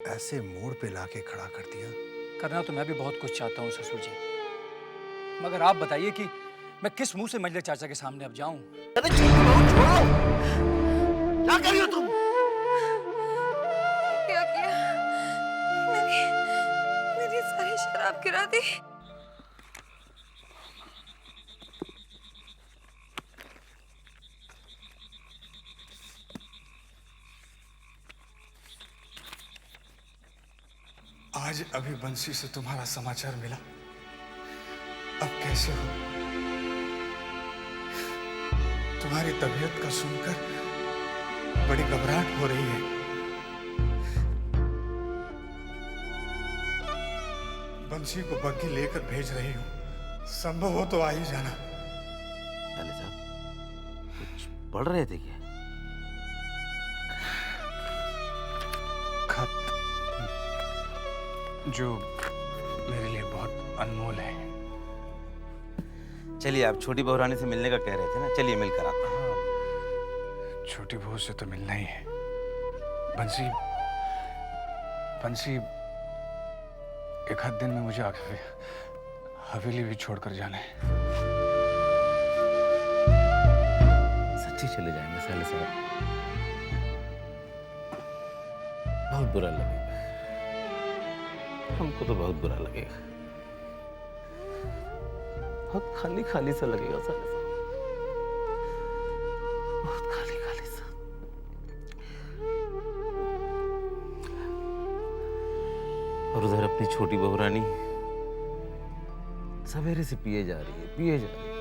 ऐसे मोड़ पे लाके खड़ा कर दिया। करना तो मैं भी बहुत कुछ चाहता हूँ ससुर जी, मगर आप बताइए कि मैं किस मुंह से मंजले चाचा के सामने अब जाऊं? अरे छोड़ो बहू, छोड़ो। क्या कर रही हो तुम? क्या किया? मेरी मेरी सारी शराब गिरा दी। आज अभी बंसी से तुम्हारा समाचार मिला, अब कैसे हो? तुम्हारी तबीयत का सुनकर बड़ी घबराहट हो रही है। बंसी को बग्घी लेकर भेज रही हूं, संभव हो तो आ ही जाना। लाले साहब कुछ पढ़ रहे थे क्या? खत जो मेरे लिए बहुत अनमोल है। चलिए, आप छोटी बहू रानी से मिलने का कह रहे थे ना, चलिए मिलकर आते हैं। हाँ, छोटी बहू से तो मिलना ही है। बंसी बंसी एक आध दिन में मुझे हवेली भी छोड़कर जाना है। सच्ची चले जाएंगे साले साहब? बहुत बुरा लगेगा, हमको तो बहुत बुरा लगेगा। बहुत खाली खाली सा लगेगा साले साहब, बहुत खाली खाली सा। और उधर अपनी छोटी बहू रानी सवेरे से पिए जा रही है, पिए जा रही है,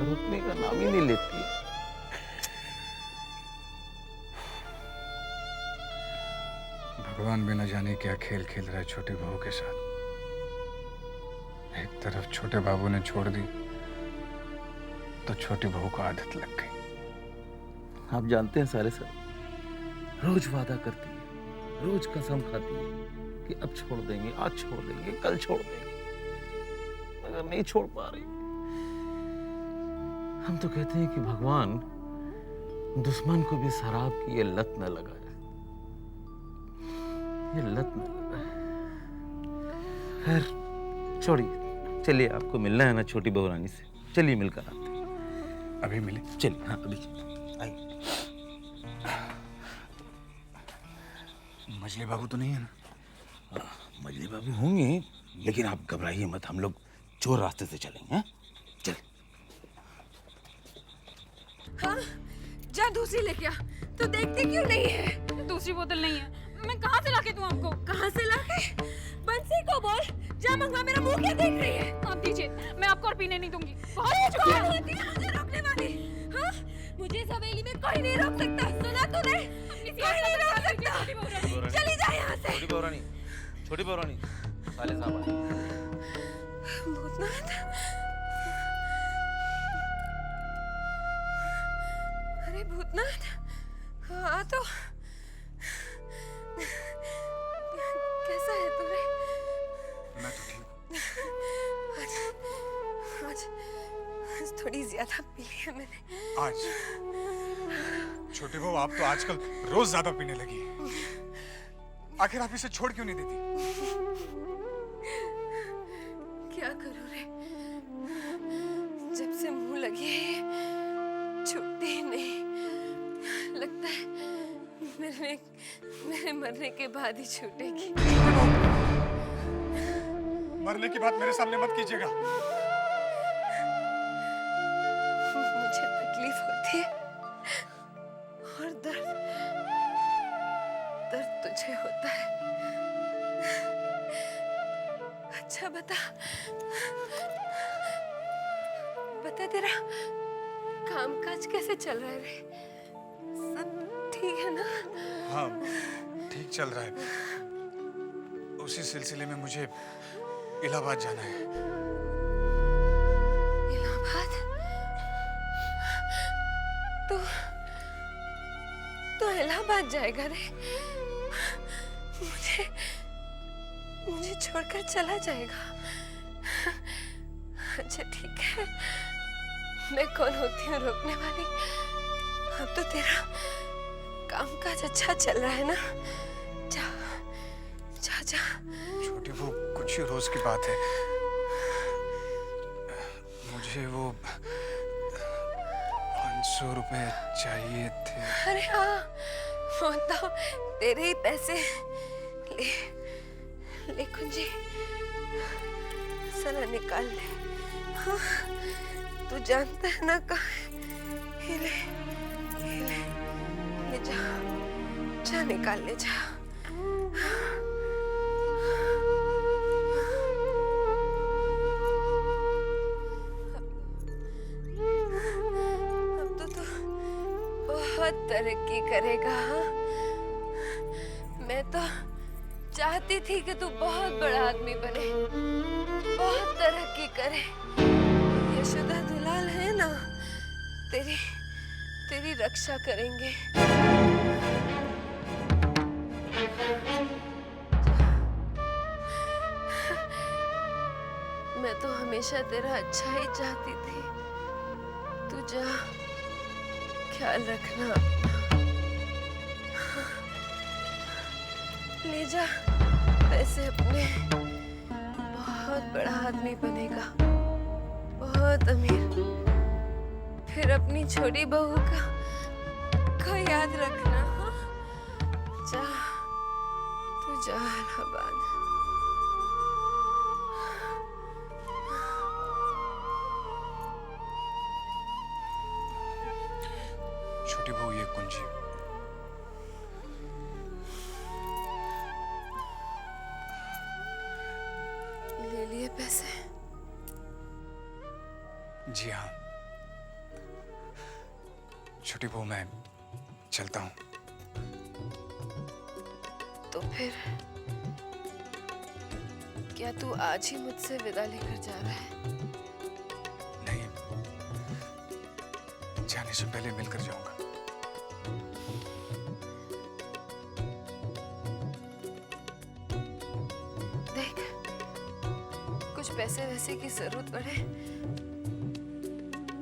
रुकने का नाम ही नहीं लेती है। भगवान भी न जाने क्या खेल खेल रहा है छोटी बहू के साथ। एक तरफ छोटे बाबू ने छोड़ दी तो छोटी बहू को आदत लग गई। आप जानते हैं सारे साहब, रोज वादा करती है, रोज कसम खाती है कि अब छोड़ देंगे, आज छोड़ देंगे, कल छोड़ देंगे, मगर नहीं छोड़ पा रही। हम तो कहते हैं कि भगवान दुश्मन को भी शराब की ये लत न लगाए, ये लत न लगाए। खैर छोड़िए, चलिए, आपको मिलना है ना छोटी बहू रानी से, चलिए मिलकर आते हैं। अभी मिले? चलिए, हाँ अभी आइए। मछली बाबू तो नहीं है ना? मजली बाबू होंगे, लेकिन आप घबराइए मत, हम लोग चोर रास्ते से चलेंगे। हैं? चल। हाँ, जा दूसरी लेके आ। तो देखती क्यों नहीं है? दूसरी बोतल नहीं है, मैं कहाँ से लाके दूं आपको? कहाँ से लाके? बंसी को बोल, जा मंगवा। मेरा मुंह क्या देख रही है? आप दीजिए, मैं आपको और पीने नहीं दूंगी। बहुत हो चुका कौन है। होती है मुझे रोकने वाली? हाँ, मुझे इस हवेली में कोई नहीं रोक सकता। सुना तूने? कोई नहीं रोक सकता। चली जा यहाँ से। छोटी बहू रानी, छोटी बहू रानी, साले साहब आए। भूतनाथ, अरे भूतनाथ, हाँ तो कैसा है तू रे? मैं तो ठीक हूँ। आज थोड़ी ज्यादा पी ली है मैंने। आज छोटी बहू, आप तो आजकल रोज ज्यादा पीने लगी है। आखिर आप इसे छोड़ क्यों नहीं देती? क्या करूं रे, जब से मुंह लगी है छूटती ही नहीं। लगता है मेरे मरने के बाद ही छूटेगी। मरने की बात मेरे सामने मत कीजिएगा। मुझे तकलीफ होती है और दर्द तुझे होता है। अच्छा बता तेरा कामकाज कैसे चल रहा है रे? सब ठीक है ना? हाँ, ठीक चल रहा है। उसी सिलसिले में मुझे इलाहाबाद जाना है। इलाहाबाद? तो इलाहाबाद जाएगा रे? मुझे छोड़कर चला जाएगा? अच्छा ठीक है, मैं कौन होती हूँ रोकने वाली? अब तो तेरा कामकाज अच्छा चल रहा है ना? जा जा। छोटी बहू, कुछ ही रोज की बात है। मुझे वो 500 रुपए चाहिए थे। अरे हाँ, वो तो तेरे ही पैसे। ले ले कुंजी, साला निकाल ले। हाँ, तू जानता है ना कहाँ है। ले जा, जा निकाल ले जा। अब तो तू बहुत तरक्की करेगा। हाँ, मैं तो चाहती थी कि तू बहुत बड़ा आदमी बने, बहुत तरक्की करे। यशोदा दुलाल है ना, तेरी रक्षा करेंगे। मैं तो हमेशा तेरा अच्छा ही चाहती थी। तू जा, ख्याल रखना अपना। ले जा पैसे अपने। बहुत बड़ा आदमी बनेगा, बहुत अमीर। फिर अपनी छोटी बहू का याद रखना। हाँ, जा, तू जा इलाहाबाद। छोटी बहू, ये कुंजी। ले लिए पैसे? जी हाँ। छोटी बहू, मैं चलता हूँ। तो फिर क्या तू आज ही मुझसे विदा लेकर जा रहा है? नहीं, जाने से पहले मिलकर जाऊंगा। देख, कुछ पैसे वैसे की जरूरत पड़े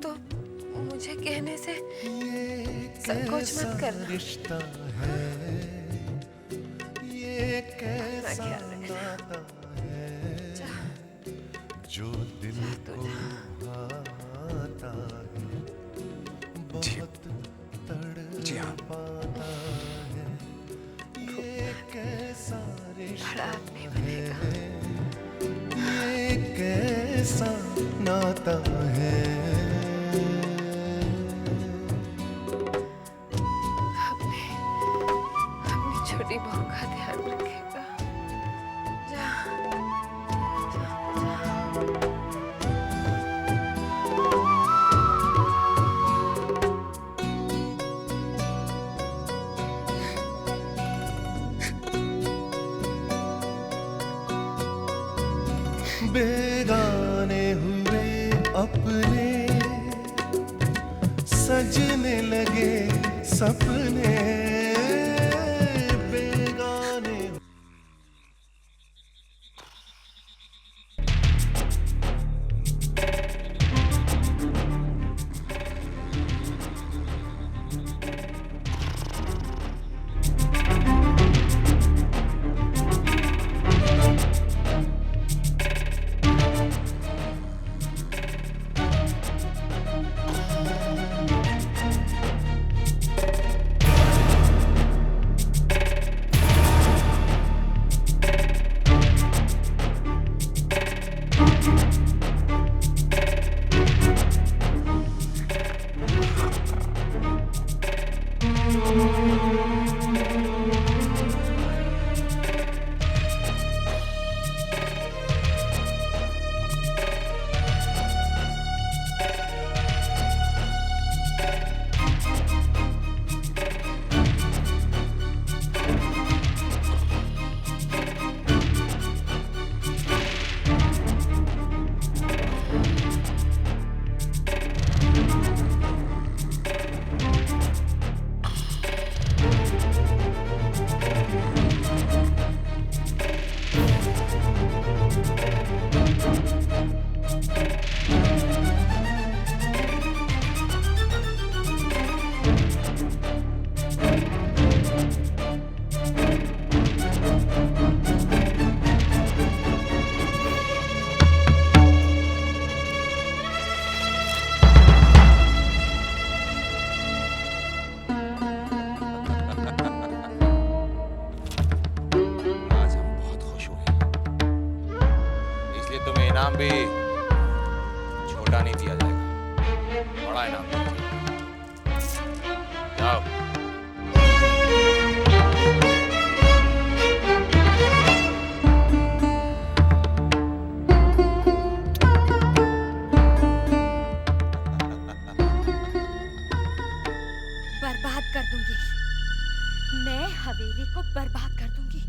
तो मुझे कहने से संकोच मत करना। रिश्ता है ये, अपना कैसा ख्याल रखना। नाता है जा, जो दिल तू को जा। भाता है, बहुत जी हाँ। तड़पाता है। ये कैसा रिश्ता बड़ा आदमी बनेगा। ये कैसा नाता है। अपनी छोटी बहू का ध्यान रखेगा। जा, जा, जा। बेगाने हुए अपने, सजने लगे सपने। बेगाने इनाम भी छोटा नहीं दिया जाएगा, बड़ा इनाम दिया जाएगा। जाओ। बर्बाद कर दूंगी, मैं हवेली को बर्बाद कर दूंगी,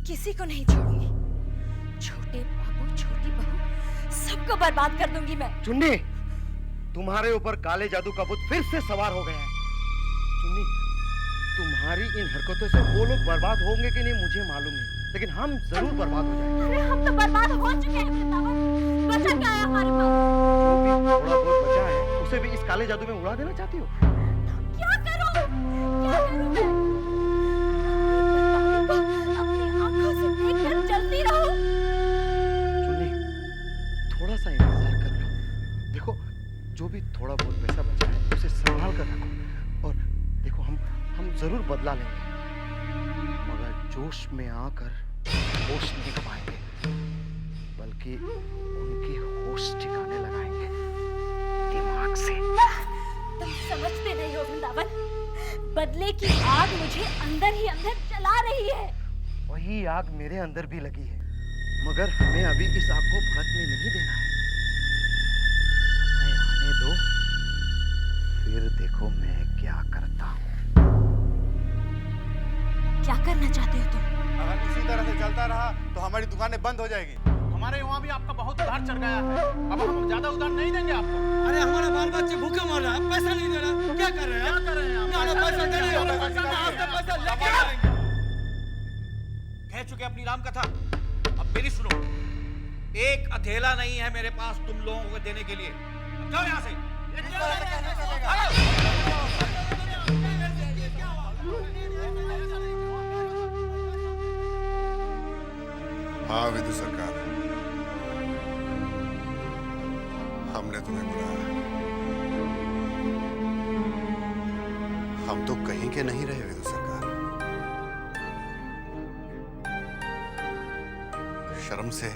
किसी को नहीं छोड़ूंगी। छोटे बाबू, छोटी बहू, सबको बर्बाद कर दूंगी मैं। चुन्नी, तुम्हारे ऊपर काले जादू का भूत फिर से सवार हो गया है। चुन्नी, तुम्हारी इन हरकतों से वो लोग बर्बाद होंगे कि नहीं मुझे मालूम नहीं, लेकिन हम जरूर बर्बाद हो जाएंगे। अरे हम तो बर्बाद हो चुके हैं वृंदावन, बचा क्या है हमारे पास? जो भी थोड़ा बहुत बचा है उसे भी इस काले जादू में उड़ा देना चाहती हो? क्या करूं? क्या करूं मैं? अपनी आंखों से देखकर चलती रहूं? चुन्नी, थोड़ा सा इंतजार कर लो। देखो, जो भी थोड़ा बहुत पैसा बचा है उसे संभाल कर रखो, और देखो हम जरूर बदला लेंगे, मगर जोश में आकर होश नहीं गवाएंगे, बल्कि उनकी होश ठिकाने लगाएंगे दिमाग से। तुम समझते नहीं हो वृंदावन, बदले की आग मुझे अंदर ही अंदर जला रही है। वही आग मेरे अंदर भी लगी है, मगर हमें अभी इस आग को भड़कने नहीं देना है। समय आने दो, फिर देखो मैं क्या करता हूँ। क्या करना चाहते हो तुम? अगर इसी तरह से चलता रहा तो हमारी दुकानें बंद हो जाएगी। हमारे वहाँ भी आपका बहुत उधार चढ़ गया है, अब हम ज्यादा उधार नहीं देंगे आपको। अरे हमारा बाल बच्चे भूखे मर रहा है, पैसा नहीं दे रहा, क्या कर रहे हैं? क्या कर रहे हैं आप? पैसा दे रहे हो, पैसा लेके आएंगे। कह चुके अपनी राम कथा, अब मेरी सुनो। एक अधेला नहीं है मेरे पास तुम लोगों को देने के लिए। अब जाओ यहाँ से। हाँ विदु सरकार, हमने तुम्हें बुलाया। हम तो कहीं के नहीं रहे विदु सरकार। शर्म से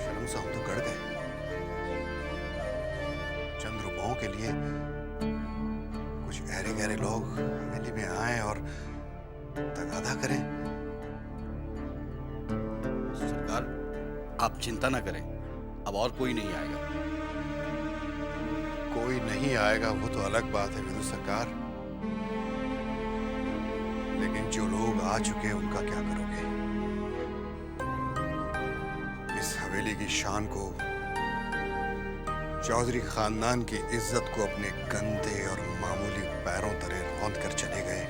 हम तो गड़ गए। चंद रुपयों के लिए कुछ गहरे गहरे लोग हवेली में आए और तगादा करें। सरकार, आप चिंता ना करें, अब और कोई नहीं आएगा। कोई नहीं आएगा वो तो अलग बात है विदु सरकार, लेकिन जो लोग आ चुके हैं उनका क्या करोगे? इस हवेली की शान को, चौधरी खानदान की इज्जत को अपने गंदे और मामूली पैरों तले रौंद कर चले गए,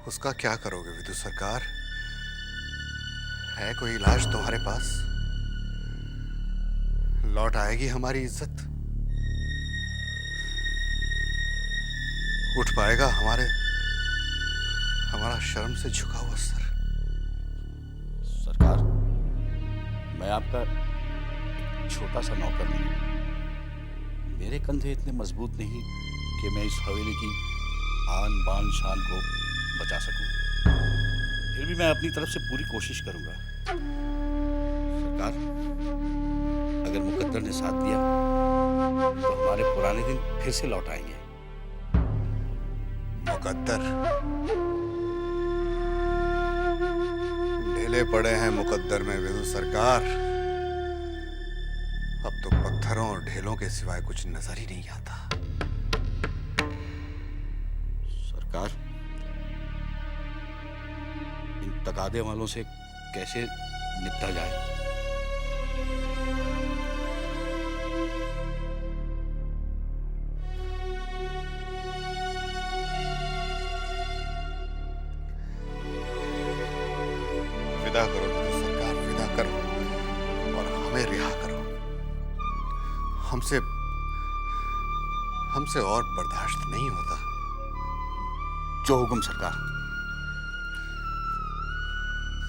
उसका क्या करोगे विदु सरकार? है कोई इलाज तुम्हारे पास? लौट आएगी हमारी इज्जत? उठ पाएगा हमारा शर्म से झुका हुआ सर? सरकार, मैं आपका छोटा सा नौकर हूं। मेरे कंधे इतने मजबूत नहीं कि मैं इस हवेली की आन बान शान को बचा सकूं। फिर भी मैं अपनी तरफ से पूरी कोशिश करूंगा। सरकार, अगर मुकद्दर ने साथ दिया तो हमारे पुराने दिन फिर से लौट आएंगे। मुकद्दर? ढेले पड़े हैं मुकद्दर में विदु सरकार। अब तो पत्थरों और ढेलों के सिवाय कुछ नजर ही नहीं आता। सरकार, इन तकादे वालों से कैसे निपटा जाए? विदा करो विदु सरकार, विदा करो और हमें रिहा करो। हमसे और बर्दाश्त नहीं होता। जो हुक्म सरकार।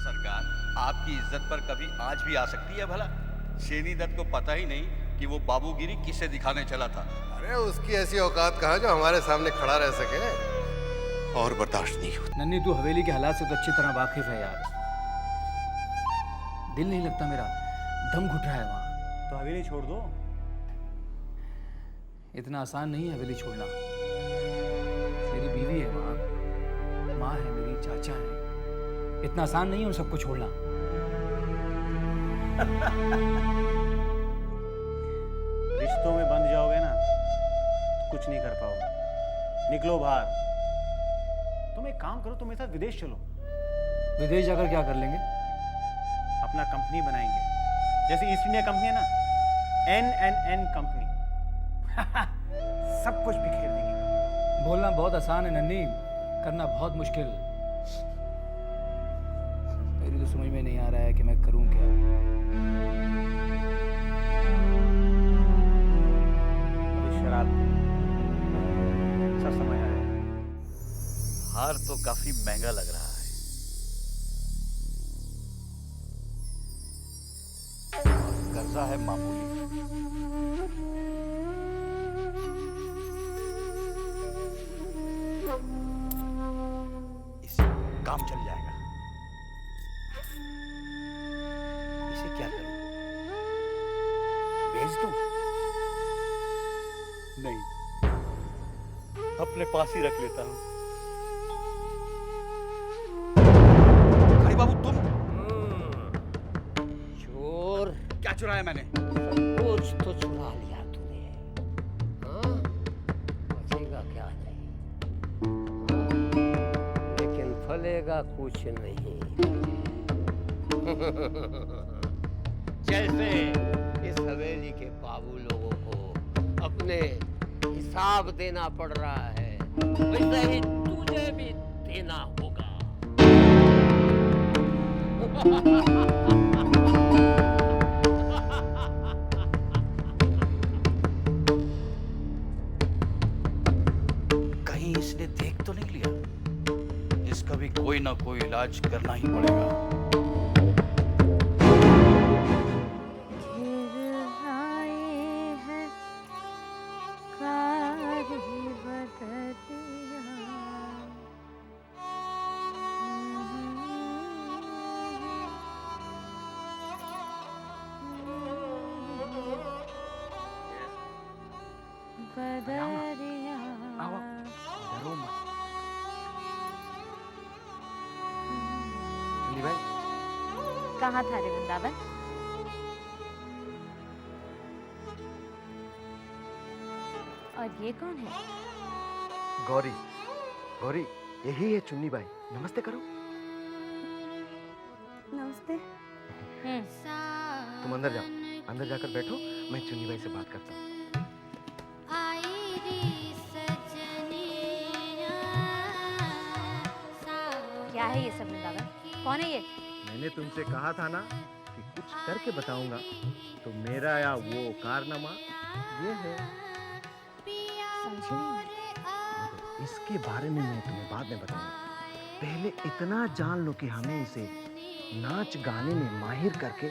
सरकार, आपकी इज्जत पर कभी आंच भी आ सकती है भला? शेनी दत्त को पता ही नहीं कि वो बाबूगिरी किसे दिखाने चला था। अरे उसकी ऐसी औकात कहाँ जो हमारे सामने खड़ा रह सके। और बर्दाश्त नहीं होता। नन्ही, तू हवेली के हालात से तो अच्छी तरह वाकिफ है यार। दिल नहीं लगता मेरा, दम घुट रहा है वहाँ। तो हवेली छोड़ दो। इतना आसान नहीं है हवेली छोड़ना। मेरी बीवी है वहाँ, माँ है मेरी, चाचा है, इतना आसान नहीं है उन सबको छोड़ना। रिश्तों में बंध जाओगे ना तो कुछ नहीं कर पाओगे। निकलो बाहर। तुम एक काम करो, तुम मेरे साथ विदेश चलो। विदेश जाकर क्या कर लेंगे? अपना कंपनी बनाएंगे, जैसे ईस्ट इंडिया कंपनी है ना, NNN कंपनी। सब कुछ बिखेर देंगे। बोलना बहुत आसान है नन्ही, करना बहुत मुश्किल। मेरी तो समझ में नहीं आ रहा है कि मैं करूं क्या। अभी शराब सब समझ आया। हार तो काफी महंगा लग रहा है। कर्जा है मामूली। इससे काम चल जाएगा। इसे क्या करूं? भेज दूं? नहीं, अपने पास ही रख लेता हूं। अरे बाबू तुम चोर, क्या चुराया मैंने? कुछ तो चुरा लिया तूने, हाँ? बचेगा क्या नहीं, हाँ? लेकिन फलेगा कुछ नहीं। जैसे इस हवेली के बाबू लोगों को अपने हिसाब देना पड़ रहा है, वैसे ही तुझे भी देना होगा। कहीं इसने देख तो नहीं लिया? इसका भी कोई ना कोई इलाज करना ही पड़ेगा। कहाँ था रे वृंदावन? और ये कौन है? गौरी, गौरी, यही है चुन्नी बाई। नमस्ते करो। नमस्ते। तुम अंदर जाओ, अंदर जाकर बैठो, मैं चुन्नी बाई से बात करता हूँ। क्या है ये सब वृंदावन? कौन है ये? मैंने तुमसे कहा था ना कि कुछ करके बताऊंगा, तो मेरा या वो कारनामा ये है। समझी नहीं। इसके बारे में मैं तुम्हें बाद में बताऊंगा। पहले इतना जान लो कि हमें इसे नाच गाने में माहिर करके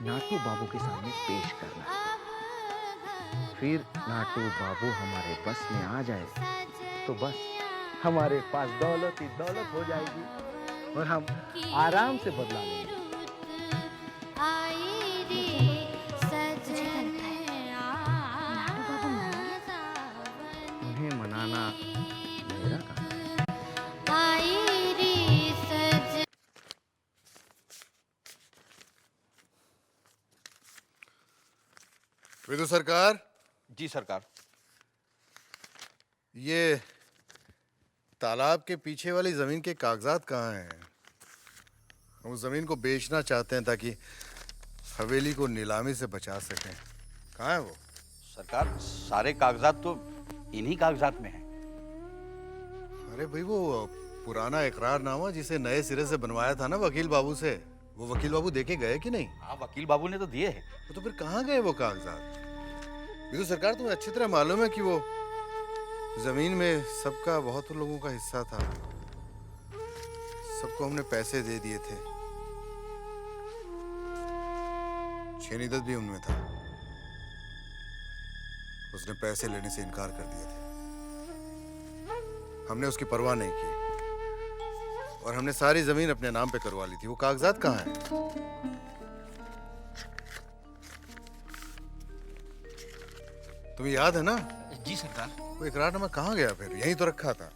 नाटू बाबू के सामने पेश करना है। फिर नाटू बाबू हमारे बस में आ जाए तो बस हमारे पास दौलत ही दौलत हो जाएगी और हम आराम से बदला लेंगे। उन्हें मनाना मेरा काम। विदु सरकार। जी सरकार। ये तालाब के पीछे वाली जमीन के कागजात कहाँ हैं? हम उस जमीन को बेचना चाहते हैं ताकि हवेली को नीलामी से बचा सकें। कहाँ है वो? सरकार सारे कागजात तो इन्हीं कागजात में हैं। अरे भाई वो पुराना इकरारनामा जिसे नए सिरे से बनवाया था ना वकील बाबू से, वो वकील बाबू देके गए कि नहीं? हाँ वकील बाबू ने तो दिए हैं। तो फिर कहाँ गए वो कागजात? विदु सरकार तुम्हें अच्छी तरह मालूम है कि वो जमीन में सबका बहुत लोगों का हिस्सा था। सबको हमने पैसे दे दिए थे। छेनीदत भी उनमें था। उसने पैसे लेने से इनकार कर दिए थे। हमने उसकी परवाह नहीं की और हमने सारी जमीन अपने नाम पे करवा ली थी। वो कागजात कहाँ हैं? तुम्हें याद है ना? जी सरकार। वो इकरारनामा कहाँ गया फिर? यहीं तो रखा था।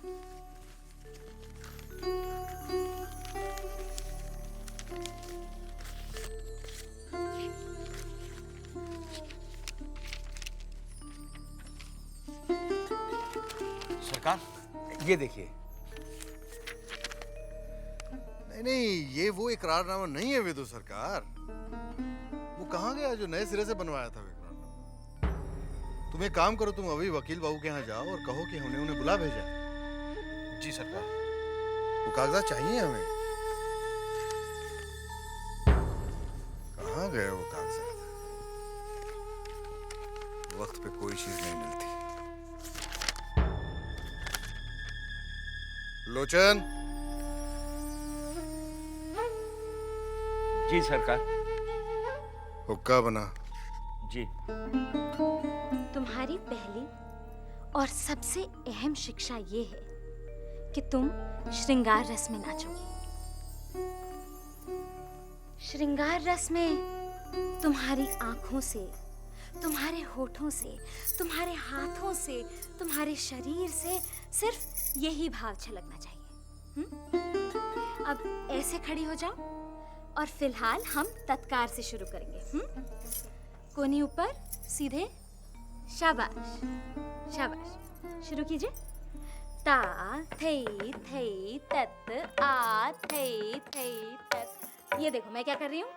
सरकार ये देखिए। नहीं, ये वो इकरारनामा नहीं है विदु सरकार। वो कहाँ गया जो नए सिरे से बनवाया था वो इकरारनामा? तुम एक काम करो, तुम अभी वकील बाबू के यहाँ जाओ और कहो कि हमने उन्हें बुला भेजा। जी सरकार। वो कागजात चाहिए हमें। कहाँ गए वो कागजात? वक्त पे कोई चीज नहीं मिलती। लोचन। जी सरकार। हुक्का बना। जी। तुम्हारी पहली और सबसे अहम शिक्षा ये है कि तुम श्रृंगार रस में नाचोगी। श्रृंगार रस में तुम्हारी आंखों से, तुम्हारे होठों से, तुम्हारे हाथों से, तुम्हारे शरीर से सिर्फ यही भाव छलकना चाहिए। अब ऐसे खड़ी हो जाओ और फिलहाल हम तत्कार से शुरू करेंगे। कोनी ऊपर, सीधे, शाबाश शाबाश। शुरू कीजिए। ता थई थई तत आ थई थई तत। ये देखो मैं क्या कर रही हूँ।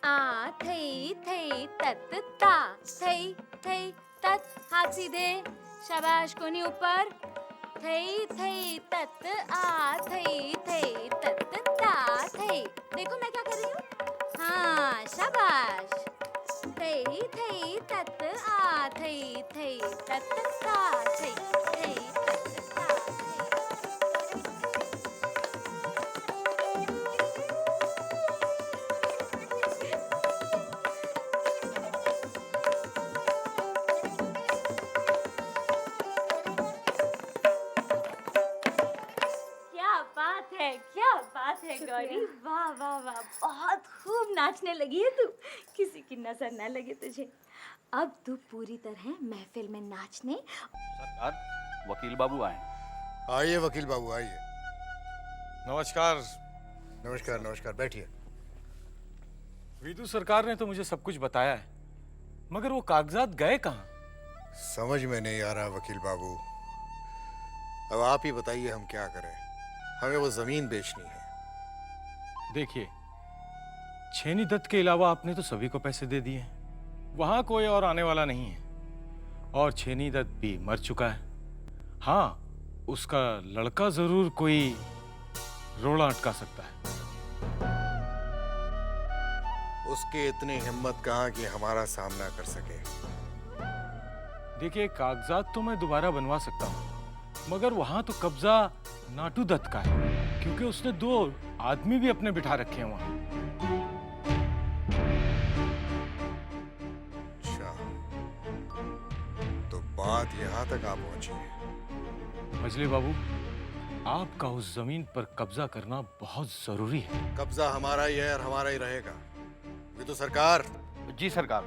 आ थई थई तत ता थई थई तत। हाथ सीधे, शाबाश। कोनी ऊपर, थई थई तत आ थई थई तत ता थई। देखो मैं क्या कर रही हूँ। हाँ शाबाश। थई थई तत आ थई थई तत ता थई थई तत ता क्या बात है गौरी। वाह वाह वाह, बहुत खूब नाचने लगी है तू। किसी की नजर न लगे तुझे। अब तू पूरी तरह महफिल में नाचने। सरकार, वकील बाबू आए। आइए वकील बाबू, आइए। नमस्कार। नमस्कार नमस्कार, बैठिए। विदु सरकार ने तो मुझे सब कुछ बताया है, मगर वो कागजात गए कहाँ? समझ में नहीं आ रहा वकील बाबू। अब आप ही बताइए हम क्या करें। हमें वो जमीन बेचनी है। देखिए, छेनी दत्त के अलावा आपने तो सभी को पैसे दे दिए। वहां कोई और आने वाला नहीं है, और छेनी दत्त भी मर चुका है। हाँ, उसका लड़का जरूर कोई रोड़ा अटका सकता है। उसकी इतनी हिम्मत कहाँ कि हमारा सामना कर सके। देखिए, कागजात तो मैं दोबारा बनवा सकता हूँ, मगर वहां तो कब्जा नाटू दत्त का है, क्योंकि उसने 2 आदमी भी अपने बिठा रखे हैं वहां। अच्छा, तो बात यहाँ तक आ पहुंची है। मजली बाबू, आपका उस जमीन पर कब्जा करना बहुत जरूरी है। कब्जा हमारा ही है और हमारा ही रहेगा। ये तो सरकार। जी सरकार।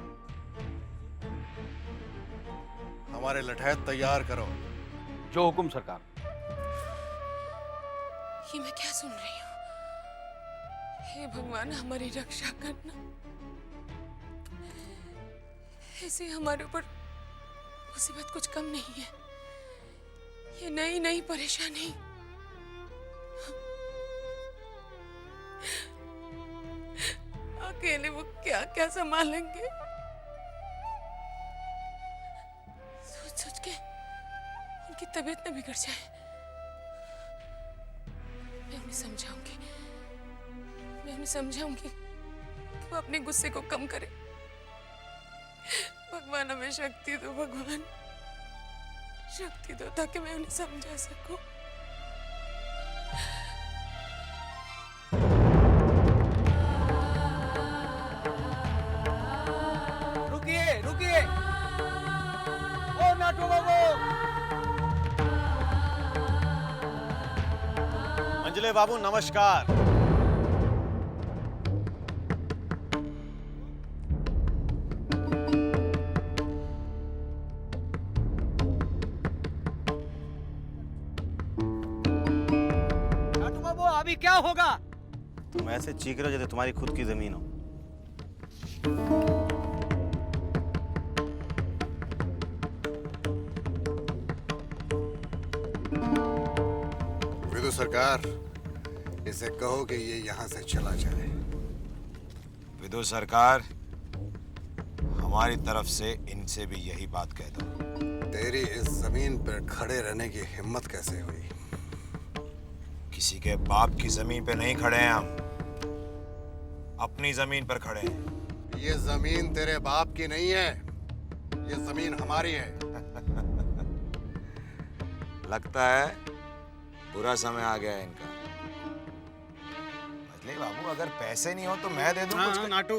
हमारे लठैत तैयार करो। जो हुकुम सरकार। ये मैं क्या सुन रही हूँ? हे भगवान, हमारी रक्षा करना। ऐसे हमारे ऊपर मुसीबत कुछ कम नहीं है। ये नई नई परेशानी। अकेले वो क्या क्या संभालेंगे। सोच सोच के उनकी तबीयत न बिगड़ जाए। मैं उन्हें समझाऊंगी कि वो अपने गुस्से को कम करे। भगवान हमें शक्ति दो, भगवान शक्ति दो, ताकि मैं उन्हें समझा सकूं। रुकिए रुकिए, ओ नाटू बाबू। अंजलि बाबू नमस्कार। अभी क्या होगा? तुम ऐसे चीख रहे हो जैसे तुम्हारी खुद की जमीन हो। विदु सरकार, इसे कहो कि ये यहाँ से चला जाए। विदु सरकार, हमारी तरफ से इनसे भी यही बात कह दो। तेरी इस जमीन पर खड़े रहने की हिम्मत कैसे हुई? किसी के बाप की जमीन पे नहीं खड़े हैं हम, अपनी जमीन पर खड़े हैं। ये जमीन तेरे बाप की नहीं है, ये जमीन हमारी है। लगता है बुरा समय आ गया है इनका। मजले बाबू, अगर पैसे नहीं हो तो मैं दे दूं कुछ। नाटू,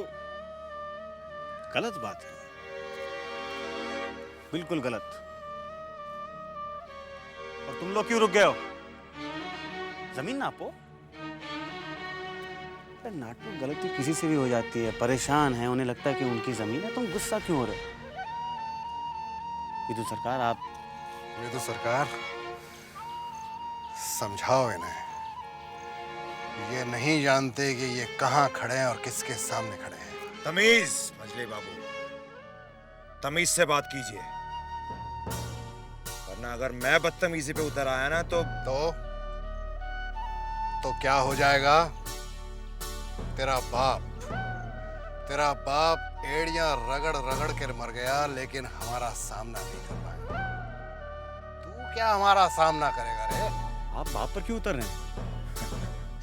गलत बात है, बिल्कुल गलत। और तुम लोग क्यों रुक गए हो? जमीन नापो। नाटू, गलती किसी से भी हो जाती है। परेशान है, उन्हें लगता है कि उनकी जमीन है, तुम गुस्सा क्यों हो रहे हो? विदु सरकार, आप विदु सरकार, समझाओ इन्हें। ये नहीं जानते कि ये कहाँ खड़े हैं और किसके सामने खड़े हैं। तमीज मजले बाबू, तमीज से बात कीजिए, वरना अगर मैं बदतमीजी पे उतर आया ना तो क्या हो जाएगा? तेरा बाप एड़ियां रगड़ रगड़ कर मर गया, लेकिन हमारा सामना नहीं कर पाया। तू क्या हमारा सामना करेगा रे? आप बाप पर क्यों उतर रहे हैं?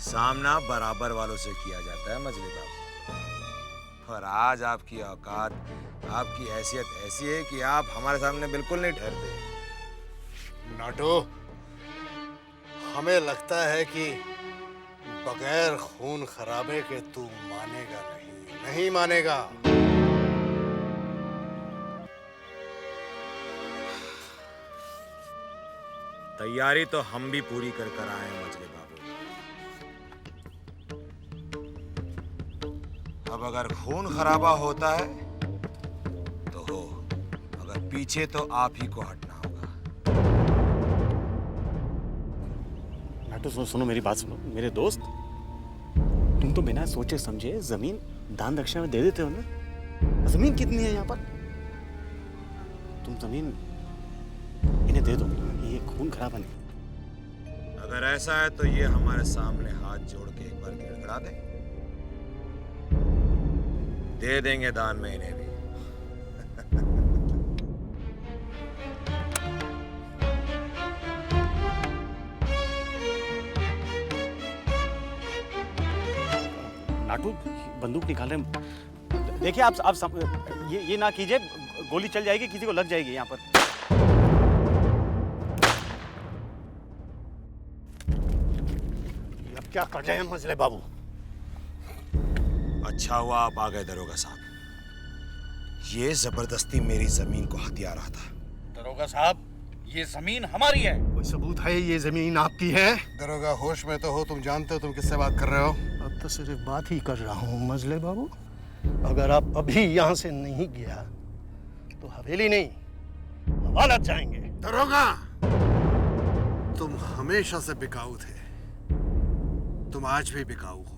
सामना बराबर वालों से किया जाता है मजले बाबू। और आज आपकी औकात, आपकी हैसियत ऐसी है कि आप हमारे सामने बिल्कुल नहीं ठहरते। नाटो, हमें लगता है कि बगैर खून खराबे के तू मानेगा नहीं मानेगा। तैयारी तो हम भी पूरी कर कर आए हैं मजले बाबू। अब अगर खून खराबा होता है तो हो, अगर पीछे तो आप ही को हटना होगा। नाटू, सुनो मेरी बात सुनो। मेरे दोस्त, तुम तो बिना सोचे समझे जमीन दान दक्षिणा में दे देते हो ना। जमीन कितनी है यहाँ पर? तुम जमीन इन्हें दे दो, ये खून खराबा नहीं। अगर ऐसा है तो ये हमारे सामने हाथ जोड़ के एक बार गिड़गिड़ा दे देंगे दान में इन्हें भी। नाटू, बंदूक निकाल रहे हैं। देखिए आप ये ना कीजिए, गोली चल जाएगी, किसी को लग जाएगी यहाँ पर। अब क्या कर रहे हैं मजले बाबू? अच्छा हुआ आप आ गए दरोगा साहब। ये जबरदस्ती मेरी जमीन को हथिया रहा था। दरोगा साहब, ये जमीन हमारी है। कोई सबूत है ये जमीन आपकी है? दरोगा, होश में तो हो? तुम जानते हो तुम किससे बात कर रहे हो? अब तो सिर्फ बात ही कर रहा हूँ मजले बाबू। अगर आप अभी यहाँ से नहीं गया तो हवेली नहीं, अदालत जाएंगे। दरोगा, तुम हमेशा से बिकाऊ थे, तुम आज भी बिकाऊ हो।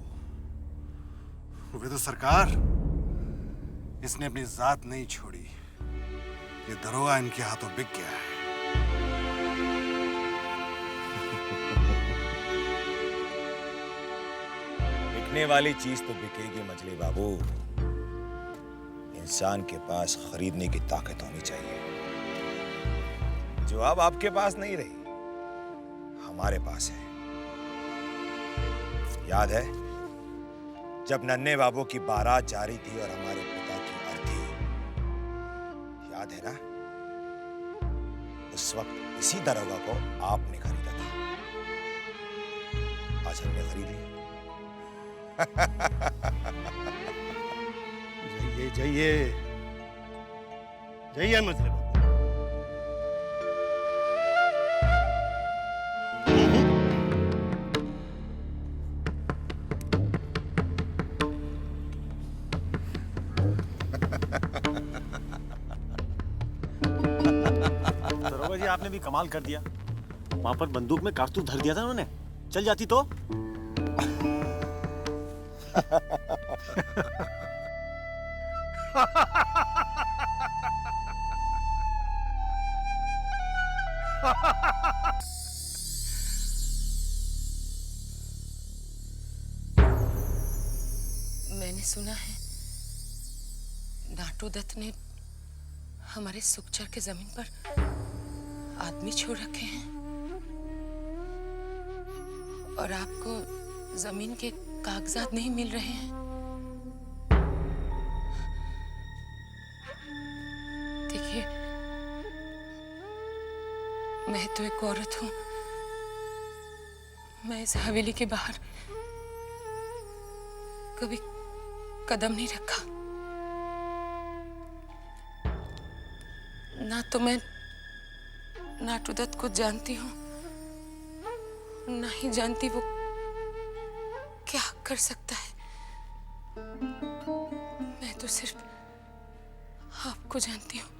विदु सरकार, इसने अपनी जात नहीं छोड़ी। ये दरोगा इनके हाथों बिक गया है। बिकने वाली चीज तो बिकेगी मजले बाबू। इंसान के पास खरीदने की ताकत होनी चाहिए, जो अब आपके पास नहीं रही, हमारे पास है। याद है जब नन्हे बाबू की बारात जारी थी और हमारे पिता की अर्थी, याद है ना? उस वक्त इसी दरोगा को आपने खरीदा था, आज हमने खरीद लिया। जाइए जाइए जाइए मजले बाबू। दरोगा जी, आपने भी कमाल कर दिया। वहां पर बंदूक में कारतूस धर दिया था उन्होंने, चल जाती तो। मैंने सुना है नाटू दत्त ने हमारे सुखचर के जमीन पर आदमी छोड़ रखे हैं और आपको जमीन के कागजात नहीं मिल रहे हैं। देखिए, मैं तो एक औरत हूं। मैं इस हवेली के बाहर कभी कदम नहीं रखा। ना तो मैं नाटू दत्त को जानती हूँ, ना ही जानती वो क्या कर सकता है। मैं तो सिर्फ आपको जानती हूँ,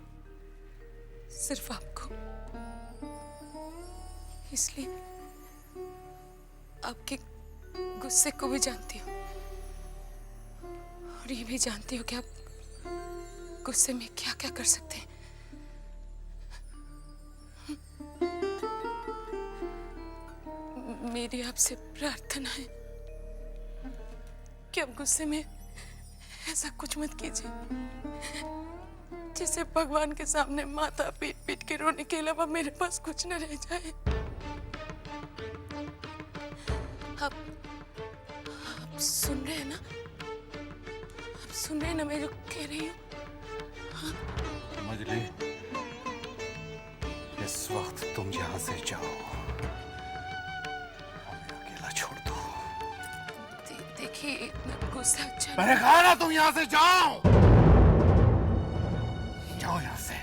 सिर्फ आपको। इसलिए आपके गुस्से को भी जानती हूँ और ये भी जानती हूँ कि आप गुस्से में क्या क्या कर सकते हैं। मेरी आपसे प्रार्थना है कि आप गुस्से में ऐसा कुछ मत कीजिए जिससे भगवान के सामने माथा पीट पीट के रोने के अलावा मेरे पास कुछ न रह जाए। आप सुन रहे हैं ना? आप सुन रहे हैं ना मैं जो कह रही हूँ? हाँ? मजली, इस वक्त तुम यहाँ से जाओ, हमें अकेला छोड़ दो। देखिए, इतना गुस्सा अच्छा मैंने कहा ना तुम यहाँ से जाओ। जाओ यहाँ से।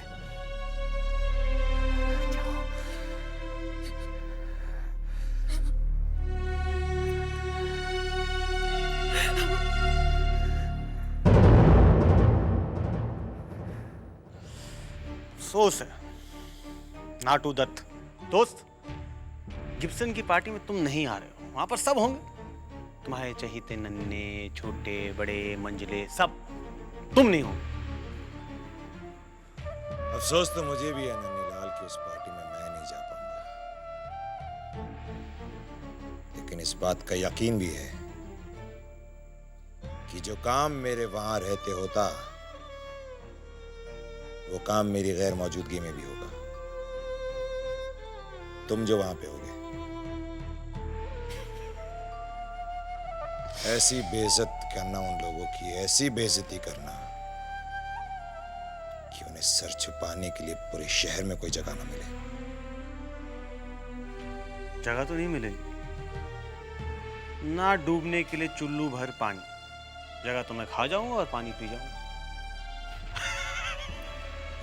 अफसोस है नाटू दत्त दोस्त, गिब्सन की पार्टी में तुम नहीं आ रहे हो। वहां पर सब होंगे, तुम्हारे चहीते नन्हे छोटे बड़े मंजिले सब, तुम नहीं हो। अफसोस तो मुझे भी है नन्हीलाल की उस पार्टी में मैं नहीं जा पाऊंगा, लेकिन इस बात का यकीन भी है कि जो काम मेरे वहां रहते होता वो काम मेरी गैर मौजूदगी में भी होगा। तुम जो वहां पे होगे, ऐसी बेइज्जत करना उन लोगों की, ऐसी बेइज्जती करना कि उन्हें सर छुपाने के लिए पूरे शहर में कोई जगह ना मिले। जगह तो नहीं मिलेगी ना, डूबने के लिए चुल्लू भर पानी। जगह तो मैं खा जाऊंगा और पानी पी जाऊंगा।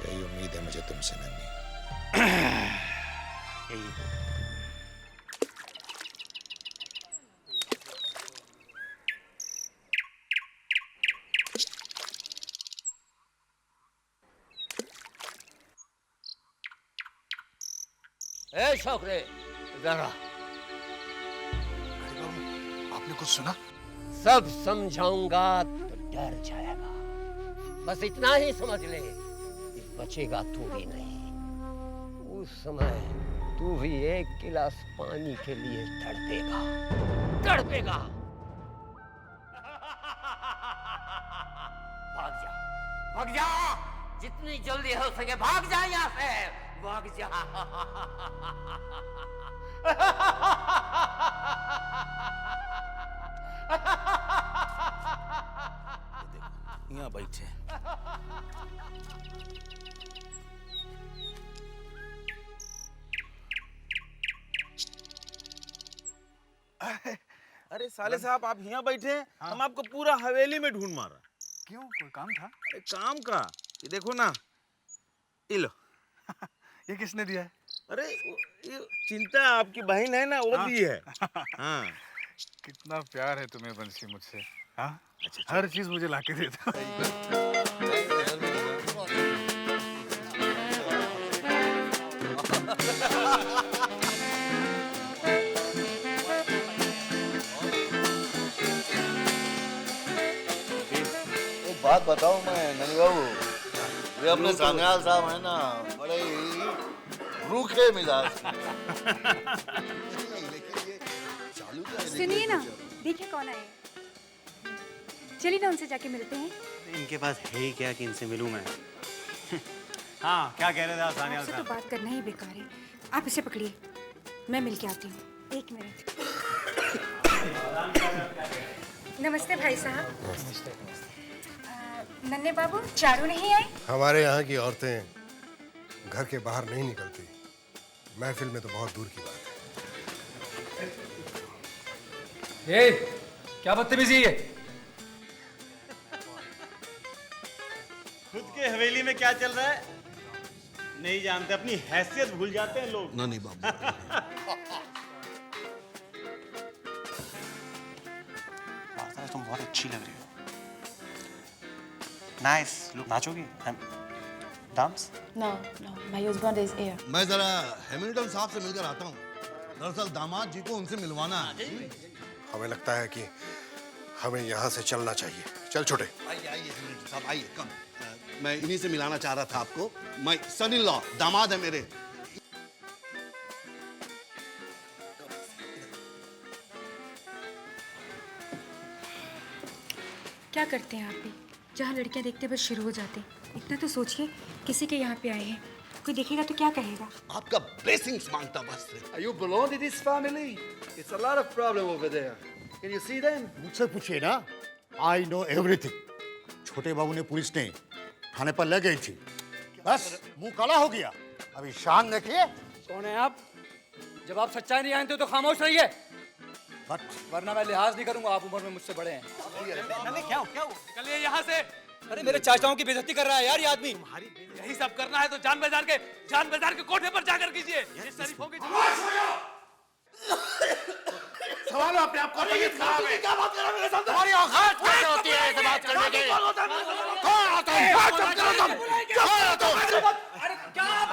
यही उम्मीद है मुझे तुमसे नन्ही। ए छोकरे, जरा आपने कुछ सुना? सब समझाऊंगा तो डर जाएगा। बस इतना ही समझ ले, बचेगा तू भी नहीं। उस समय तू भी एक गिलास पानी के लिए तड़पेगा, तड़पेगा। भाग जा, भाग जा, जितनी जल्दी हो सके भाग जा यहाँ से, भाग जा। यहाँ बैठे। अरे साले साहब, आप यहाँ बैठे हैं, हम आपको पूरा हवेली में ढूंढ मारा। क्यों, कोई काम था? अरे काम का, ये देखो ना, ये लो। ये किसने दिया है? अरे ये चिंता आपकी बहन है ना, वो दी है। हाँ। कितना प्यार है तुम्हें बंसी मुझसे। हाँ, हर चीज मुझे लाके देता। बात बताऊं मैं ननी बाबू, ये अपने सान्याल साहब है ना, बड़े ही रूखे मिजाज। सुनिए ना, देखिए कौन आए। चलिए ना उनसे जाके मिलते हैं। इनके पास है ही क्या कि इनसे मिलूं मैं। हाँ, क्या कह रहे थे आप सानियाल आपसे तो साहब? बात करना ही बेकार है। आप इसे पकड़िए, मैं मिल के आती हूँ। एक मिनट। नमस्ते भाई साहब। नमस्ते। नन्हे बाबू, चारू नहीं आए? हमारे यहाँ की औरतें घर के बाहर नहीं निकलती, महफिल में तो बहुत दूर की बात है। ए, क्या बदतमीजी है? खुद के हवेली में क्या चल रहा है नहीं जानते, अपनी हैसियत भूल जाते हैं लोग। नहीं बाबू। तुम बहुत अच्छी लग रही हो। Nice look. नाचोगी? Dance? No, my husband is here. मैं जरा हैमिल्टन साहब से मिलकर आता हूँ। दरअसल दामाद जी को उनसे मिलवाना है। हमें लगता है कि हमें यहाँ से चलना चाहिए। चल छोटे। आइए आइए हैमिल्टन साहब, आइए कम। मैं इन्हीं से मिलाना चाह रहा था आपको। मैं सन इन लॉ, दामाद है मेरे। क्या करते हैं आप भी? जहाँ लड़कियाँ देखते बस शुरू हो जाते। इतना तो सोचिए, किसी के यहाँ पे आए हैं, कोई देखेगा तो क्या कहेगा? आपका ब्लेसिंग्स मांगता बस। You belong to this family? It's a lot of problem over there. Can you see them? मुझसे पूछिए ना, I know everything. छोटे बाबू ने पुलिस ने थाने पर ले गई थी, बस मुंह काला हो गया। अभी शान देखिए। कौन है आप? जब आप सच्चाई नहीं जानते तो खामोश रहिए, वरना मैं लिहाज नहीं करूंगा। आप उम्र में मुझसे बड़े हैं। क्या निकलिए यहाँ से। अरे मेरे चाचाओं की बेइज्जती कर रहा है यार ये आदमी। यही सब करना है तो जान बाजार के कोठे पर जाकर कीजिए। शरीफों की सवाल अपने आप को क्या बात कर रहे हैं मेरे सामने? तुम्हारी औकात कैसे होती है ऐसे बात करने की? कौन आता है? चुप करो तुम। कौन आता है? अरे क्या आप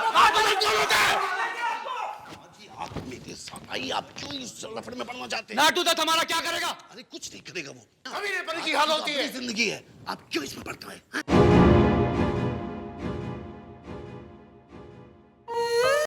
आप मेरे साथ आइए, आप क्यों इस लफड़े में पड़ना चाहते हैं? नाटू दत्त हमारा क्या करेगा? अरे कुछ नहीं करेगा वो। कभी नहीं पड़ी की हाल होती है। जिंदगी है, आप क्यों इसमें पड़ता है?